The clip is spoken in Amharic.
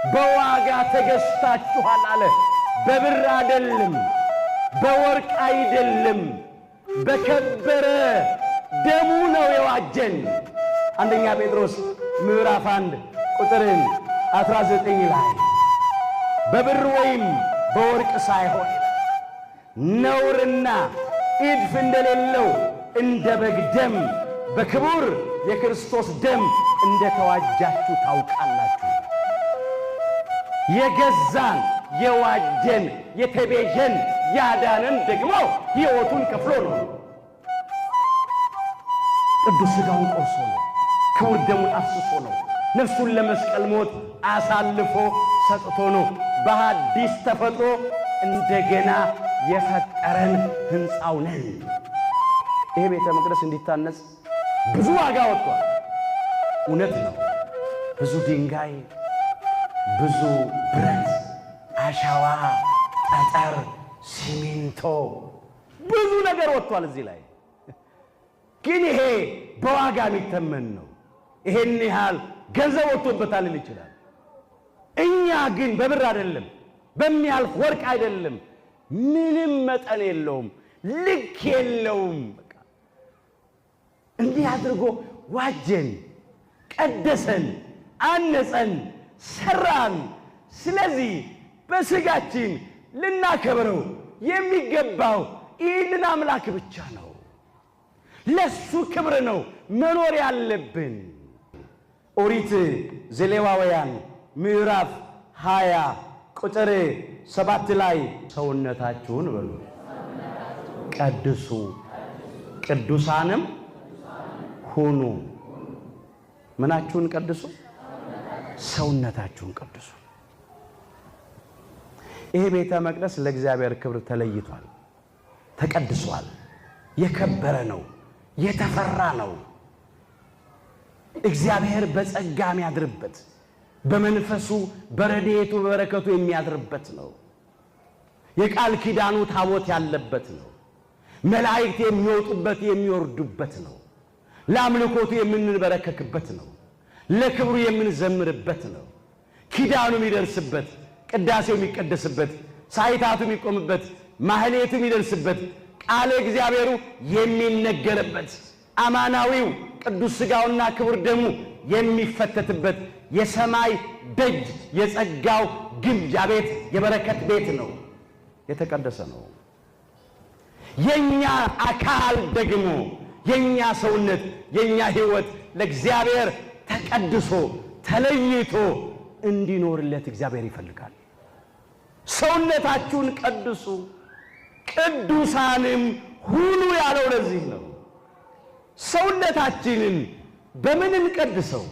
በዋጋ ተገዝታችኋል አለ። በብር አይደለም፣ በወርቅ አይደለም፣ በከበረ ደሙ ነው የዋጀን። አንደኛ ጴጥሮስ ምዕራፍ 1 ቁጥር 19 ላይ በብር ወይም በወርቅ ሳይሆን ነውርና እድፍ እንደሌለው እንደ በግ ደም በክቡር የክርስቶስ ደም እንደተዋጃችሁ ታውቃላችሁ። የገዛን የዋጀን የተቤዠን ያዳነን ደግሞ ሕይወቱን ከፍሎ ነው። ቅዱስ ሥጋውን ቆርሶ ነው። ክቡር ደሙን አፍስሶ ነው። ነፍሱን ለመስቀል ሞት አሳልፎ ሰጥቶ ነው። በሐዲስ ተፈጥሮ እንደገና የፈጠረን ሕንፃው ነን። ይሄ ቤተ መቅደስ እንዲታነጽ ብዙ ዋጋ ወጥቷል። እውነት ነው። ብዙ ድንጋይ፣ ብዙ ብረት፣ አሸዋ፣ ጠጠር፣ ሲሚንቶ ብዙ ነገር ወጥቷል እዚህ ላይ። ግን ይሄ በዋጋ የሚተመን ነው። ይሄን ያህል ገንዘብ ወጥቶበታል ሊል ይችላል። እኛ ግን በብር አይደለም፣ በሚያልፍ ወርቅ አይደለም፣ ምንም መጠን የለውም፣ ልክ የለውም። በቃ እንዲህ አድርጎ ዋጀን፣ ቀደሰን፣ አነጸን፣ ሰራን። ስለዚህ በሥጋችን ልናከብረው የሚገባው ይህንን አምላክ ብቻ ነው። ለሱ ክብር ነው መኖር ያለብን። ኦሪት ዘሌዋውያን ምዕራፍ 20 ቁጥር 7 ላይ ሰውነታችሁን በሉ ቀድሱ ቅዱሳንም ሁኑ። ምናችሁን ቀድሱ? ሰውነታችሁን ቀድሱ። ይሄ ቤተ መቅደስ ለእግዚአብሔር ክብር ተለይቷል፣ ተቀድሷል። የከበረ ነው፣ የተፈራ ነው። እግዚአብሔር በጸጋ የሚያድርበት፣ በመንፈሱ በረድኤቱ በበረከቱ የሚያድርበት ነው። የቃል ኪዳኑ ታቦት ያለበት ነው። መላእክት የሚወጡበት የሚወርዱበት ነው። ለአምልኮቱ የምንበረከክበት ነው። ለክብሩ የምንዘምርበት ነው። ኪዳኑ የሚደርስበት፣ ቅዳሴው የሚቀደስበት፣ ሳይታቱ የሚቆምበት፣ ማህሌቱ የሚደርስበት፣ ቃለ እግዚአብሔሩ የሚነገርበት፣ አማናዊው ቅዱስ ሥጋውና ክቡር ደሙ የሚፈተትበት የሰማይ ደጅ የጸጋው ግምጃ ቤት የበረከት ቤት ነው። የተቀደሰ ነው። የኛ አካል ደግሞ የኛ ሰውነት የኛ ሕይወት ለእግዚአብሔር ተቀድሶ ተለይቶ እንዲኖርለት እግዚአብሔር ይፈልጋል። ሰውነታችሁን ቀድሱ ቅዱሳንም ሁኑ ያለው ለዚህ ነው። ሰውነታችንን በምን እንቀድሰው?